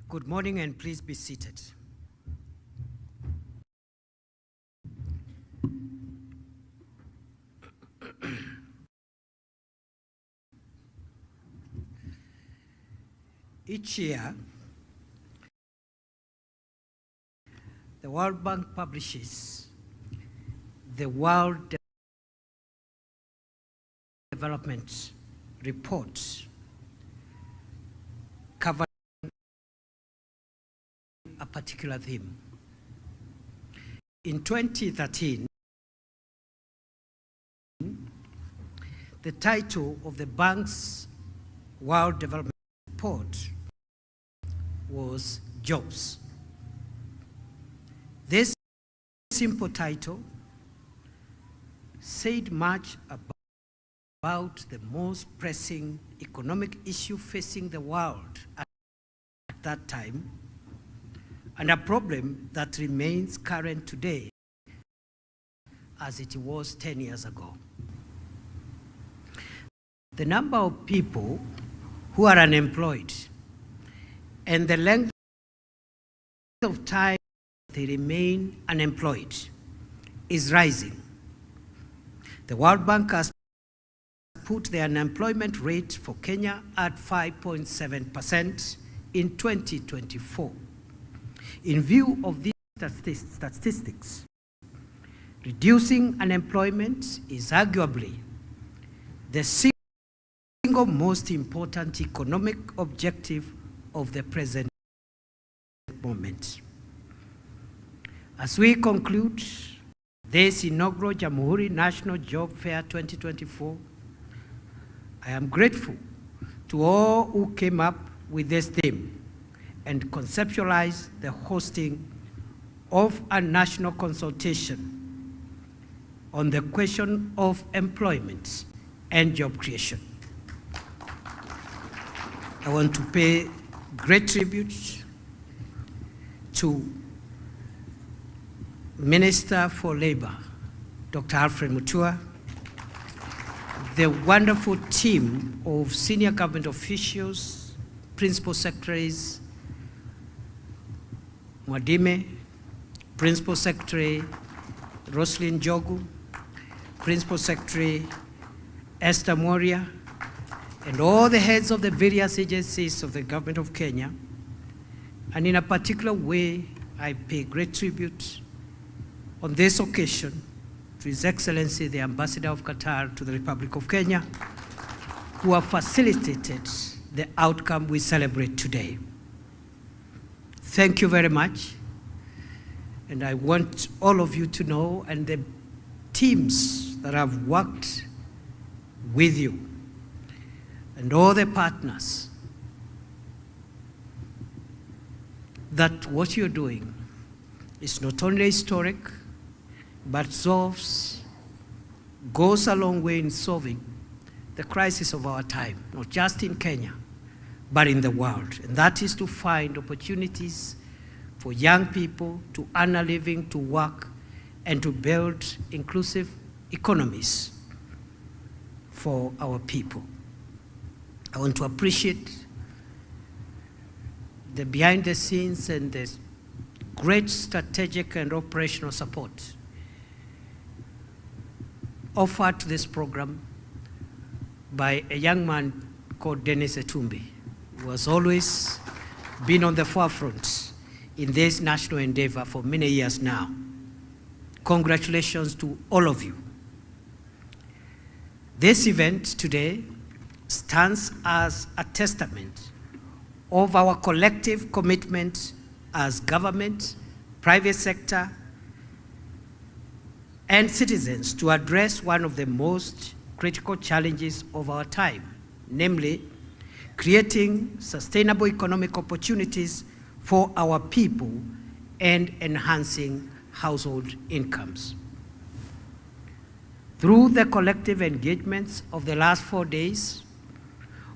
Good morning, and please be seated. Each year, the World Bank publishes the World Development Report covering a particular theme. In 2013, the title of the bank's World Development Report was Jobs. This simple title said much about the most pressing economic issue facing the world at that time, and a problem that remains current today as it was 10 years ago. The number of people who are unemployed and the length of time they remain unemployed is rising. The World Bank has put the unemployment rate for Kenya at 5.7% in 2024. In view of these statistics, reducing unemployment is arguably the single most important economic objective of the present moment. As we conclude this inaugural Jamhuri National Job Fair 2024, I am grateful to all who came up with this theme and conceptualized the hosting of a national consultation on the question of employment and job creation. I want to pay great tribute to Minister for Labor, Dr. Alfred Mutua, the wonderful team of senior government officials, principal secretaries, Mwadime, Principal Secretary Roslyn Jogu, Principal Secretary Esther Moria, and all the heads of the various agencies of the government of Kenya. And in a particular way, I pay great tribute on this occasion to His Excellency, the Ambassador of Qatar to the Republic of Kenya, who have facilitated the outcome we celebrate today. Thank you very much. And I want all of you to know, and the teams that have worked with you, and all the partners, that what you're doing is not only historic, but goes a long way in solving the crisis of our time, not just in Kenya, but in the world. And that is to find opportunities for young people to earn a living, to work, and to build inclusive economies for our people. I want to appreciate the behind the scenes and the great strategic and operational support offered to this program by a young man called Dennis Etumbi, who has always been on the forefront in this national endeavor for many years now. Congratulations to all of you. This event today stands as a testament of our collective commitment as government, private sector, and citizens to address one of the most critical challenges of our time, namely creating sustainable economic opportunities for our people and enhancing household incomes. Through the collective engagements of the last 4 days,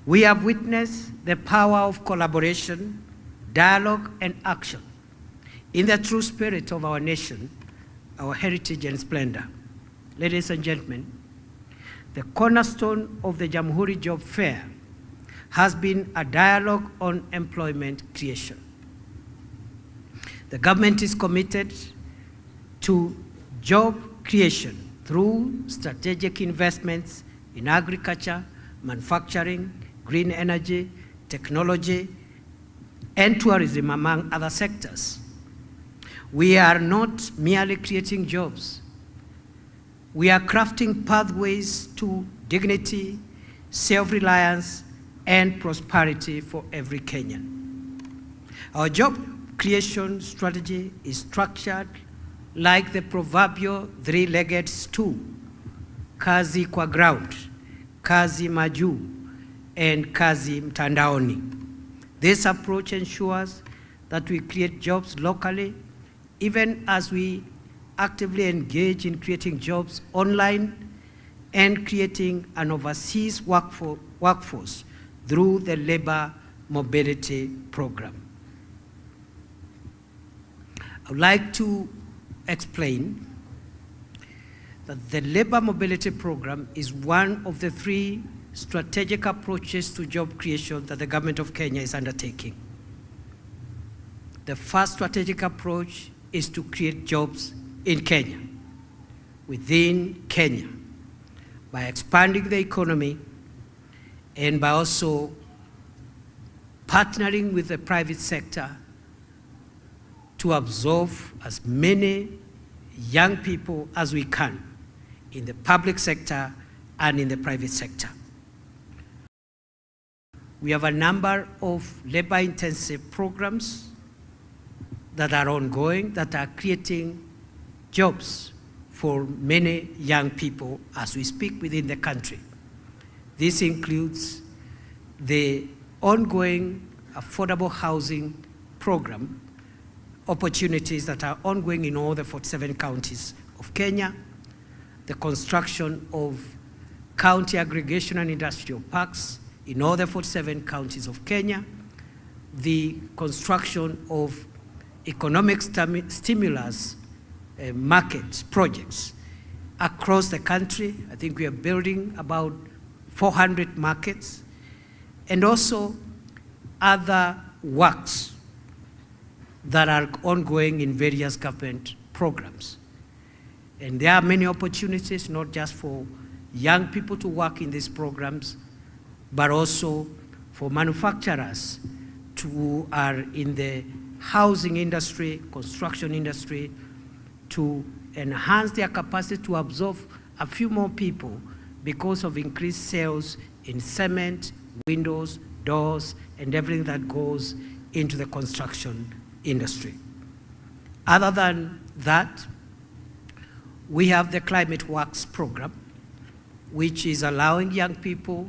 we have witnessed the power of collaboration, dialogue, and action in the true spirit of our nation, our heritage and splendor. Ladies and gentlemen, the cornerstone of the Jamhuri Job Fair has been a dialogue on employment creation. The government is committed to job creation through strategic investments in agriculture, manufacturing, green energy, technology, and tourism, among other sectors. We are not merely creating jobs. We are crafting pathways to dignity, self-reliance, and prosperity for every Kenyan. Our job creation strategy is structured like the proverbial three-legged stool: kazi kwa ground, kazi majuu, and kazi mtandaoni. This approach ensures that we create jobs locally, even as we actively engage in creating jobs online and creating an overseas workforce through the labor mobility program. I would like to explain that the labor mobility program is one of the three strategic approaches to job creation that the government of Kenya is undertaking. The first strategic approach is to create jobs in Kenya, within Kenya, by expanding the economy and by also partnering with the private sector to absorb as many young people as we can in the public sector and in the private sector. We have a number of labor-intensive programs that are ongoing, that are creating jobs for many young people as we speak within the country. This includes the ongoing affordable housing program opportunities that are ongoing in all the 47 counties of Kenya, the construction of county aggregation and industrial parks in all the 47 counties of Kenya, the construction of economic stimulus market projects across the country. I think we are building about 400 markets, and also other works that are ongoing in various government programs. And there are many opportunities, not just for young people to work in these programs, but also for manufacturers who are in the housing industry, construction industry, to enhance their capacity to absorb a few more people because of increased sales in cement, windows, doors, and everything that goes into the construction industry. Other than that, we have the Climate Works program, which is allowing young people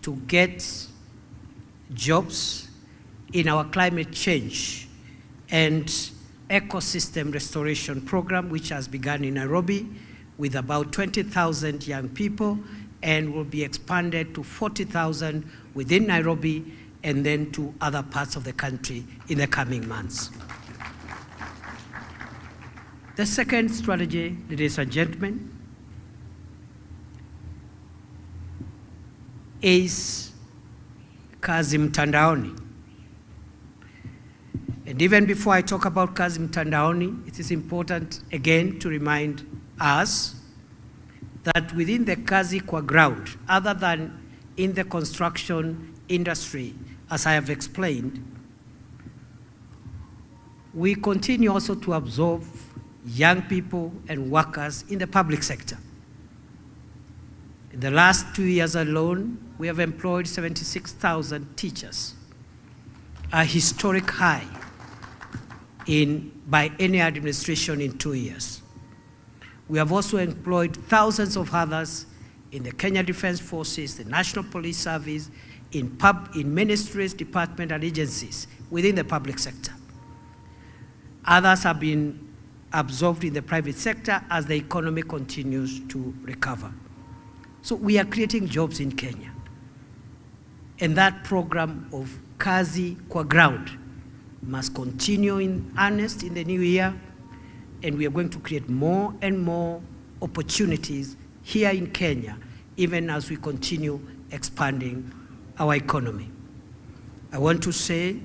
to get jobs in our climate change and ecosystem restoration program, which has begun in Nairobi with about 20,000 young people and will be expanded to 40,000 within Nairobi and then to other parts of the country in the coming months. The second strategy, ladies and gentlemen, is kazi mtandaoni. And even before I talk about kazi mtandaoni, it is important again to remind us that within the kazi kwa ground, other than in the construction industry, as I have explained, we continue also to absorb young people and workers in the public sector. In the last 2 years alone, we have employed 76,000 teachers, a historic high by any administration in 2 years. We have also employed thousands of others in the Kenya Defense Forces, the National Police Service, in ministries, departments, and agencies within the public sector. Others have been absorbed in the private sector as the economy continues to recover. So we are creating jobs in Kenya. And that program of kazi kwa ground must continue in earnest in the new year, and we are going to create more and more opportunities here in Kenya, even as we continue expanding our economy. I want to say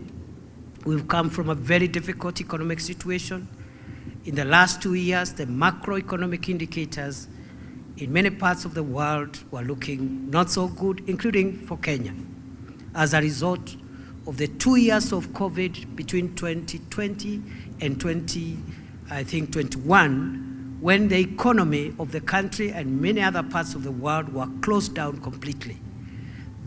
We've come from a very difficult economic situation. In the last 2 years, the macroeconomic indicators in many parts of the world were looking not so good, including for Kenya, as a result of the 2 years of COVID between 2020 and 2021, when the economy of the country and many other parts of the world were closed down completely.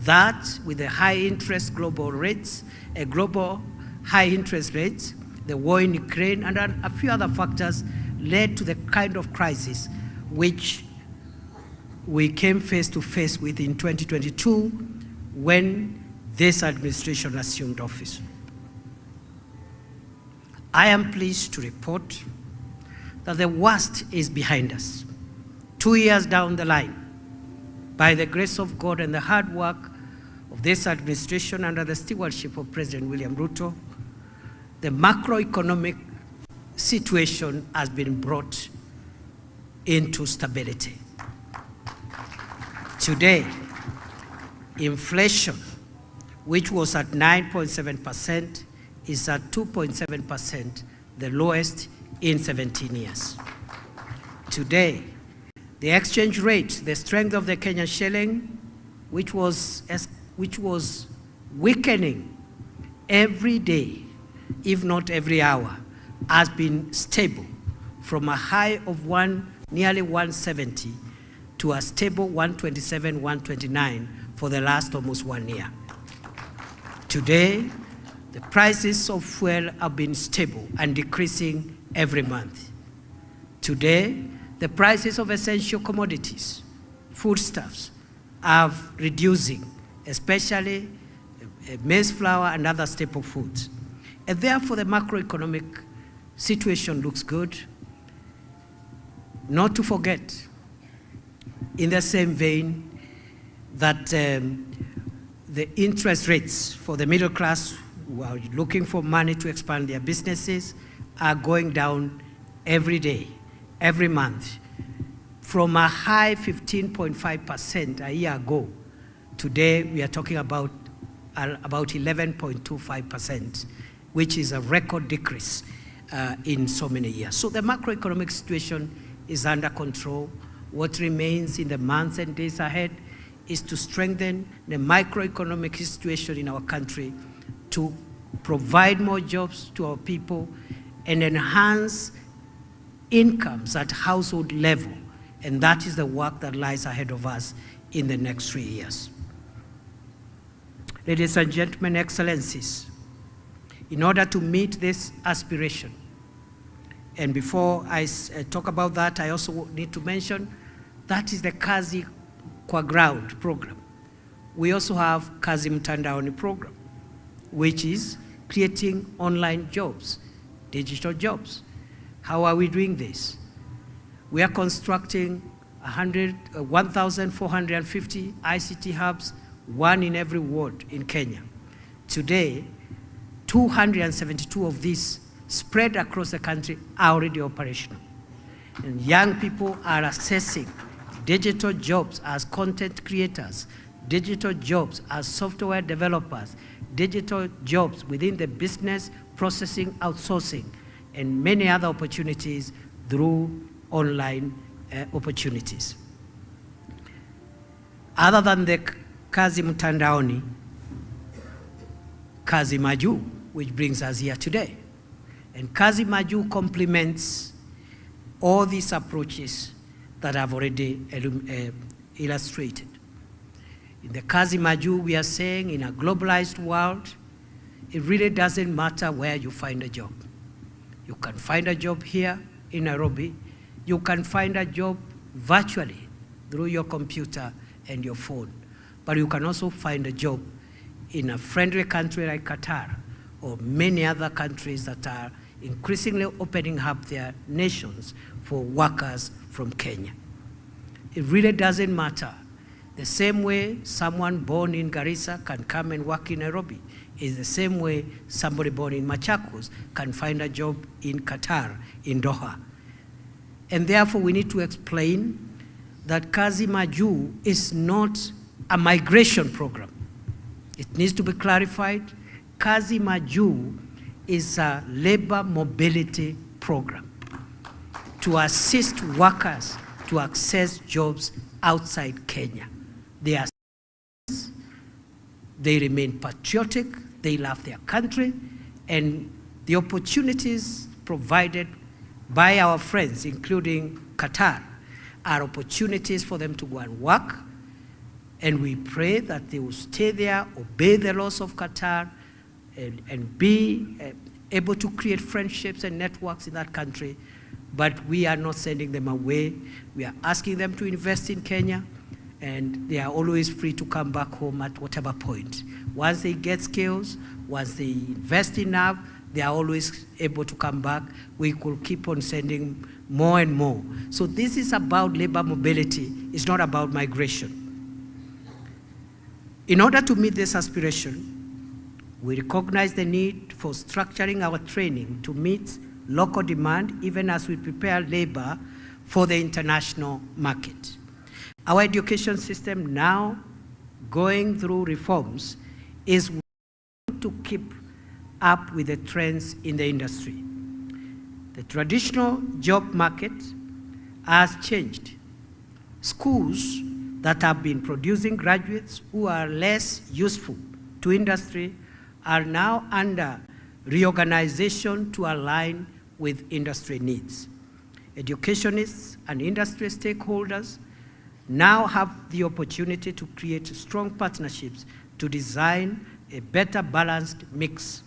That, with the high interest global rates, global high interest rates, the war in Ukraine, and a few other factors led to the kind of crisis which we came face to face with in 2022 when this administration assumed office. I am pleased to report that the worst is behind us. 2 years down the line, by the grace of God and the hard work of this administration under the stewardship of President William Ruto, the macroeconomic situation has been brought into stability. Today, inflation, which was at 9.7%, is at 2.7%, the lowest in 17 years. Today, the exchange rate, the strength of the Kenyan shilling, which was weakening every day, if not every hour, has been stable from a high of nearly 170 to a stable 127, 129 for the last almost 1 year. Today, the prices of fuel have been stable and decreasing every month. Today, the prices of essential commodities, foodstuffs, are reducing, especially maize flour and other staple foods. And therefore, the macroeconomic situation looks good. Not to forget, in the same vein, that the interest rates for the middle class who are looking for money to expand their businesses are going down every day, every month. From a high 15.5% a year ago, today we are talking about 11.25%, which is a record decrease in so many years. So the macroeconomic situation is under control. What remains in the months and days ahead is to strengthen the microeconomic situation in our country, to provide more jobs to our people, and enhance incomes at household level. And that is the work that lies ahead of us in the next 3 years. Ladies and gentlemen, excellencies, in order to meet this aspiration, and before I talk about that, I also need to mention that is the Kazi Kwa Ground program. We also have Kazi Mtandaoni program, which is creating online jobs, digital jobs. How are we doing this? We are constructing 1,450 ICT hubs, one in every ward in Kenya. Today, 272 of these spread across the country are already operational. And young people are accessing digital jobs as content creators, digital jobs as software developers, digital jobs within the business processing, outsourcing, and many other opportunities through online opportunities. Other than the Kazi Mtandaoni, Kazi Maju, which brings us here today. And Kazi Maju complements all these approaches that I've already illustrated. In the Kazi Maju, we are saying in a globalized world, it really doesn't matter where you find a job. You can find a job here in Nairobi. You can find a job virtually through your computer and your phone. But you can also find a job in a friendly country like Qatar or many other countries that are increasingly opening up their nations for workers from Kenya. It really doesn't matter. The same way someone born in Garissa can come and work in Nairobi is the same way somebody born in Machakos can find a job in Qatar, in Doha. And therefore we need to explain that Kazi Maju is not a migration program. It needs to be clarified. Kazi Maju is a labor mobility program to assist workers to access jobs outside Kenya. They remain patriotic, they love their country, and the opportunities provided by our friends, including Qatar, are opportunities for them to go and work, and we pray that they will stay there, obey the laws of Qatar, and be able to create friendships and networks in that country. But we are not sending them away. We are asking them to invest in Kenya, and they are always free to come back home at whatever point. Once they get skills, once they invest enough, they are always able to come back. We could keep on sending more and more. So this is about labor mobility. It's not about migration. In order to meet this aspiration, we recognize the need for structuring our training to meet local demand, even as we prepare labor for the international market. Our education system, now going through reforms, is to keep up with the trends in the industry. The traditional job market has changed. Schools that have been producing graduates who are less useful to industry are now under reorganization to align with industry needs. Educationists and industry stakeholders now have the opportunity to create strong partnerships to design a better balanced mix.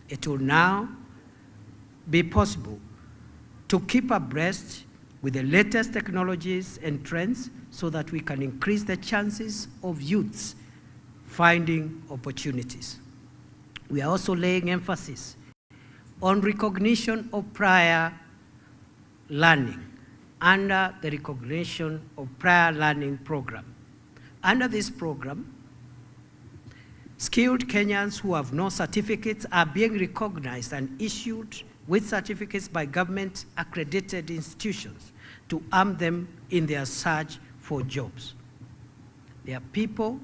It will now be possible to keep abreast with the latest technologies and trends so that we can increase the chances of youths finding opportunities. We are also laying emphasis on recognition of prior learning under the Recognition of Prior Learning Program. Under this program, skilled Kenyans who have no certificates are being recognized and issued with certificates by government-accredited institutions to arm them in their search for jobs. There are people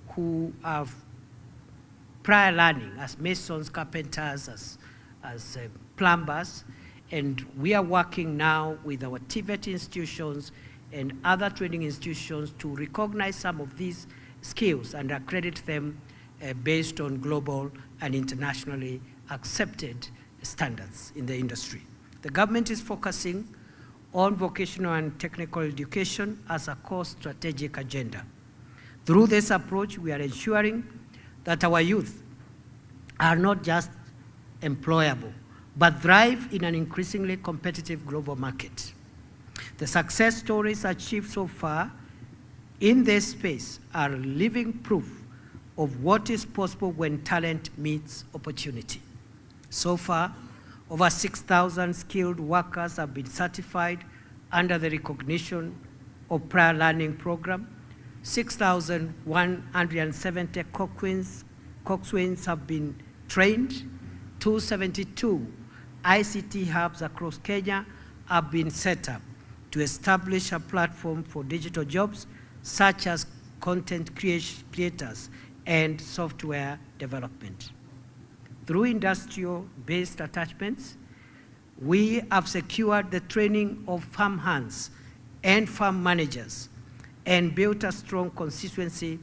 who have prior learning as masons, carpenters, as plumbers, and we are working now with our TVET institutions and other training institutions to recognize some of these skills and accredit them based on global and internationally accepted standards in the industry. The government is focusing on vocational and technical education as a core strategic agenda. Through this approach, we are ensuring that our youth are not just employable, but thrive in an increasingly competitive global market. The success stories achieved so far in this space are living proof of what is possible when talent meets opportunity. So far, over 6,000 skilled workers have been certified under the Recognition of Prior Learning Program. 6,170 coxswains have been trained. 272 ICT hubs across Kenya have been set up to establish a platform for digital jobs, such as content creators and software development. Through industrial-based attachments, we have secured the training of farm hands and farm managers and built a strong constituency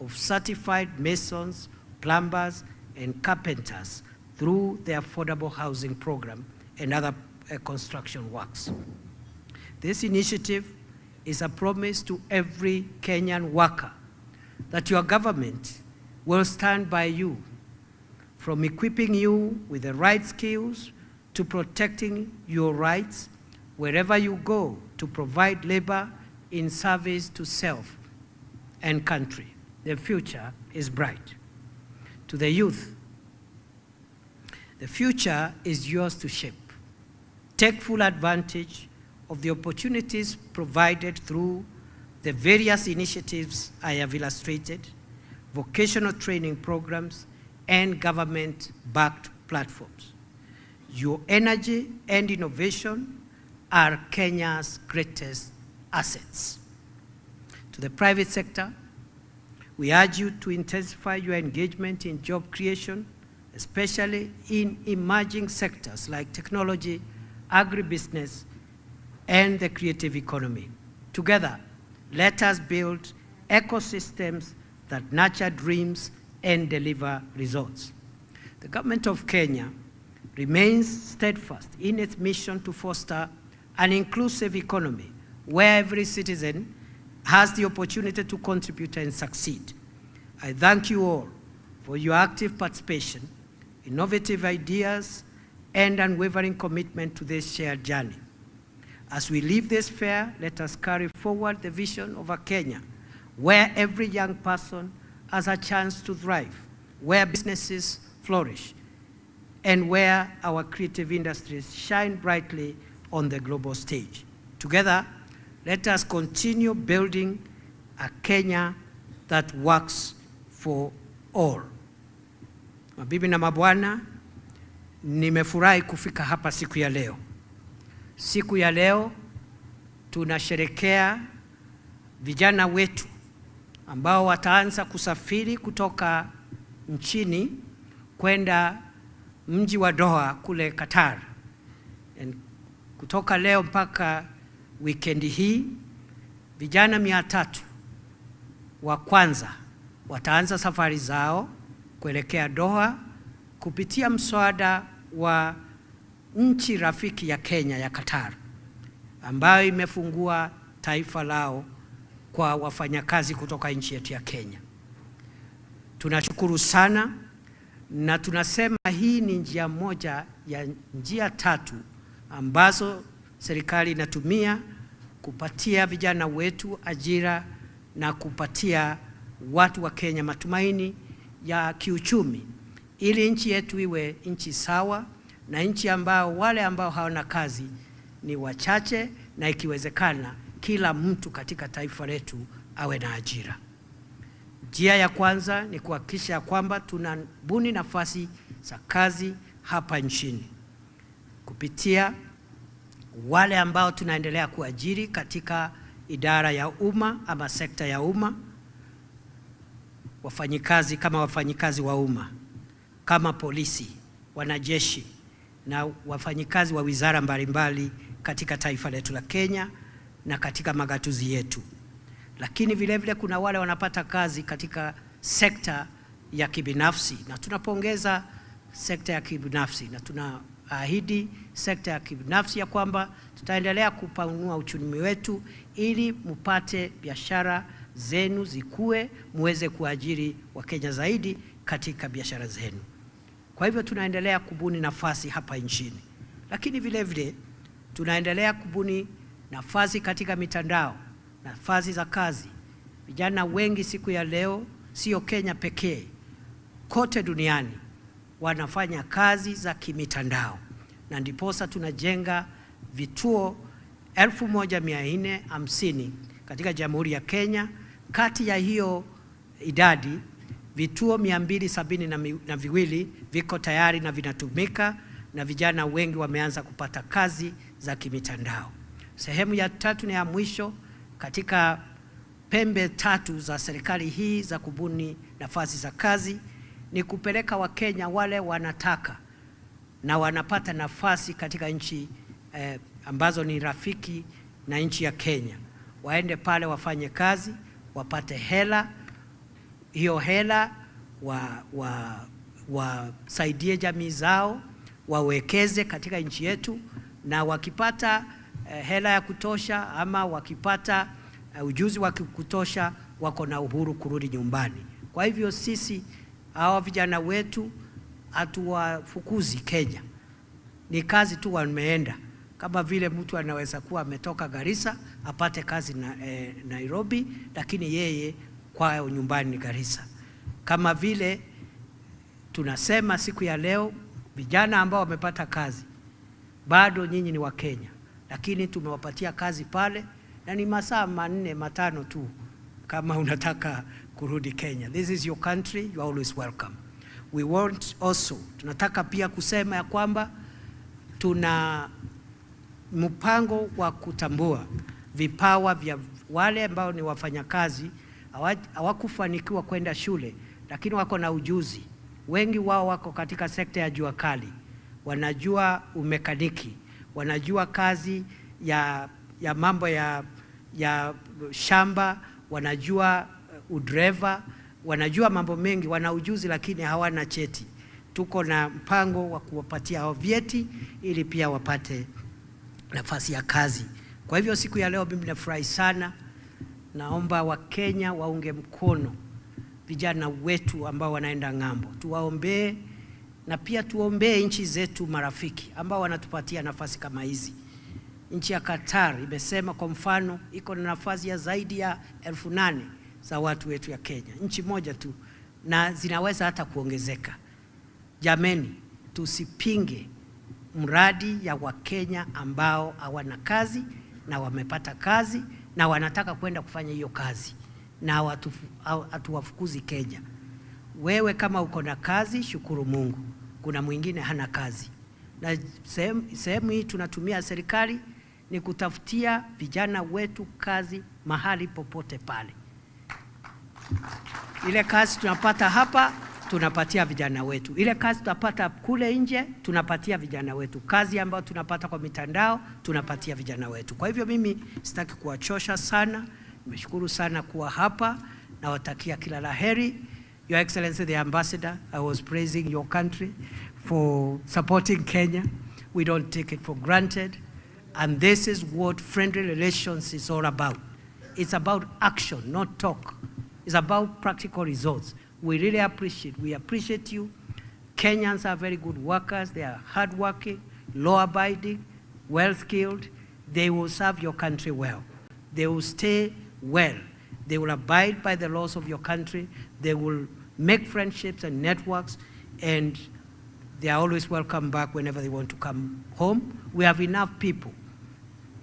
of certified masons, plumbers, and carpenters through the affordable housing program and other construction works. This initiative is a promise to every Kenyan worker that your government will stand by you, from equipping you with the right skills to protecting your rights wherever you go, to provide labor in service to self and country. The future is bright. To the youth, the future is yours to shape. Take full advantage of the opportunities provided through the various initiatives I have illustrated, vocational training programs, and government-backed platforms. Your energy and innovation are Kenya's greatest assets. To the private sector, we urge you to intensify your engagement in job creation especially in emerging sectors like technology, agribusiness, and the creative economy. Together, let us build ecosystems that nurture dreams and deliver results. The government of Kenya remains steadfast in its mission to foster an inclusive economy where every citizen has the opportunity to contribute and succeed. I thank you all for your active participation, innovative ideas, and unwavering commitment to this shared journey. As we leave this fair, let us carry forward the vision of a Kenya where every young person has a chance to thrive, where businesses flourish, and where our creative industries shine brightly on the global stage. Together, let us continue building a Kenya that works for all. Mabibi na mabwana, nimefurahi kufika hapa siku ya leo. Siku ya leo tunasherekea vijana wetu ambao wataanza kusafiri kutoka nchini kwenda mji wa Doha kule Qatar. Kutoka leo mpaka wikendi hii, vijana 300 wa kwanza wataanza safari zao kuelekea Doha kupitia mswada wa nchi rafiki ya Kenya ya Qatar, ambayo imefungua taifa lao kwa wafanyakazi kutoka nchi yetu ya Kenya. Tunashukuru sana na tunasema hii ni njia moja ya njia 3 ambazo serikali inatumia kupatia vijana wetu ajira na kupatia watu wa Kenya matumaini ya kiuchumi, ili nchi yetu iwe nchi sawa na nchi ambao wale ambao hawana kazi ni wachache, na ikiwezekana kila mtu katika taifa letu awe na ajira. Njia ya kwanza ni kuhakikisha kwamba tunabuni nafasi za kazi hapa nchini kupitia wale ambao tunaendelea kuajiri katika idara ya umma ama sekta ya umma, wafanyikazi kama wafanyikazi wa umma, kama polisi, wanajeshi na wafanyikazi wa wizara mbalimbali katika taifa letu la Kenya na katika magatuzi yetu. Lakini vile vile kuna wale wanapata kazi katika sekta ya kibinafsi, na tunapongeza sekta ya kibinafsi na tunaahidi sekta ya kibinafsi ya kwamba tutaendelea kupanua uchumi wetu ili mpate biashara zenu zikue, muweze kuajiri Wakenya zaidi katika biashara zenu. Kwa hivyo tunaendelea kubuni nafasi hapa nchini, lakini vile vile tunaendelea kubuni nafasi katika mitandao, nafasi za kazi. Vijana wengi siku ya leo, sio Kenya pekee, kote duniani wanafanya kazi za kimitandao, na ndiposa tunajenga vituo 1450 katika Jamhuri ya Kenya. Kati ya hiyo idadi, vituo 272 viko tayari na vinatumika, na vijana wengi wameanza kupata kazi za kimitandao. Sehemu ya 3 na ya mwisho katika pembe 3 za serikali hii za kubuni nafasi za kazi ni kupeleka Wakenya wale wanataka na wanapata nafasi katika nchi ambazo ni rafiki na nchi ya Kenya, waende pale wafanye kazi, wapate hela. Hiyo hela wasaidie jamii zao, wawekeze katika nchi yetu, na wakipata hela ya kutosha ama wakipata ujuzi wa kutosha, wako na uhuru kurudi nyumbani. Kwa hivyo sisi hawa vijana wetu hatuwafukuzi Kenya, ni kazi tu wameenda. Kama vile mtu anaweza kuwa ametoka Garissa apate kazi Nairobi, lakini yeye kwao nyumbani ni Garissa. Kama vile tunasema siku ya leo, vijana ambao wamepata kazi, bado nyinyi ni wa Kenya, lakini tumewapatia kazi pale na ni masaa 4-5 tu kama unataka kurudi Kenya. This is your country, you are always welcome. We want also, tunataka pia kusema ya kwamba tuna mpango wa kutambua vipawa vya wale ambao ni wafanyakazi hawakufanikiwa kwenda shule, lakini wako na ujuzi Wengi wao wako katika sekta ya jua kali, wanajua umekaniki, wanajua kazi ya mambo ya shamba, wanajua udreva, wanajua mambo mengi, wana ujuzi lakini hawana cheti. Tuko na mpango wa kuwapatia hao vyeti ili pia wapate nafasi ya kazi. Kwa hivyo siku ya leo mimi nafurahi sana. Naomba Wakenya waunge mkono vijana wetu ambao wanaenda ng'ambo. Tuwaombee na pia tuombee nchi zetu marafiki ambao wanatupatia nafasi kama hizi. Nchi ya Qatar imesema kwa mfano iko na nafasi ya zaidi ya 8,000 za watu wetu ya Kenya. Nchi moja tu, na zinaweza hata kuongezeka. Jameni, tusipinge mradi ya Wakenya ambao hawana kazi na wamepata kazi na wanataka kwenda kufanya hiyo kazi, na hatuwafukuzi Kenya. Wewe kama uko na kazi, shukuru Mungu. Kuna mwingine hana kazi. Na sehemu hii tunatumia serikali ni kutafutia vijana wetu kazi mahali popote pale. Ile kazi tunapata hapa, tunapatia vijana wetu. Ile kazi tunapata kule nje, tunapatia vijana wetu. Kazi ambayo tunapata kwa mitandao, tunapatia vijana wetu. Kwa hivyo mimi sitaki kuwachosha sana. Nimeshukuru sana kuwa hapa, na watakia kila laheri. Your Excellency the Ambassador, I was praising your country for supporting Kenya. We don't take it for granted. And this is what friendly relations is all about. It's about action, not talk. It's about practical results. We really appreciate you. Kenyans are very good workers. They are hardworking, law-abiding, well-skilled. They will serve your country well. They will stay well. They will abide by the laws of your country. They will make friendships and networks, and they are always welcome back whenever they want to come home. We have enough people.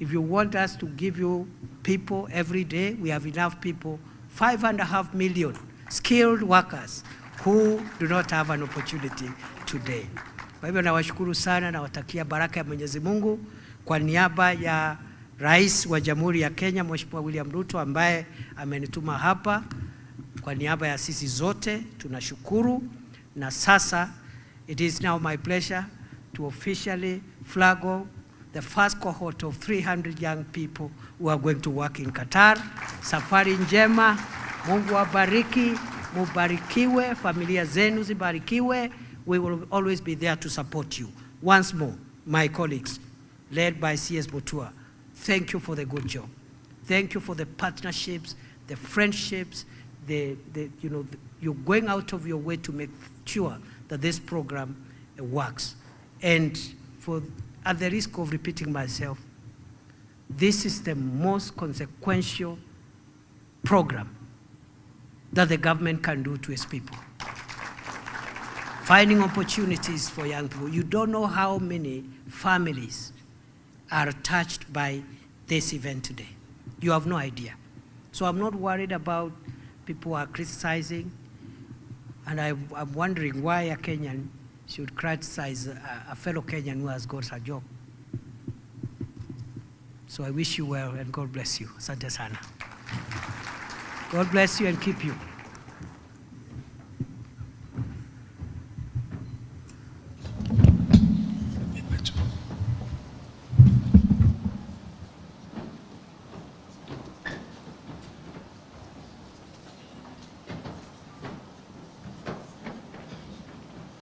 If you want us to give you people every day, we have enough people, 5.5 million skilled workers who do not have an opportunity today. Kwa hivyo nawashukuru sana, na watakia baraka ya Mwenyezi Mungu kwa niaba ya Rais wa Jamhuri ya Kenya, Mheshimiwa William Ruto, ambaye amenituma hapa. Kwa niaba ya sisi zote tunashukuru. Na sasa it is now my pleasure to officially flag off the first cohort of 300 young people who are going to work in Qatar. Safari njema, Mungu wabariki, mubarikiwe, familia zenu zibarikiwe. We will always be there to support you. Once more, my colleagues, led by CS Botua, thank you for the good job. Thank you for the partnerships, the friendships, you're going out of your way to make sure that this program works. And at the risk of repeating myself, this is the most consequential program that the government can do to its people. Finding opportunities for young people. You don't know how many families are touched by this event today. You have no idea. So I'm not worried about people are criticizing, and I'm wondering why a Kenyan should criticize a fellow Kenyan who has got a job. So I wish you well, and God bless you. Asante sana. God bless you and keep you.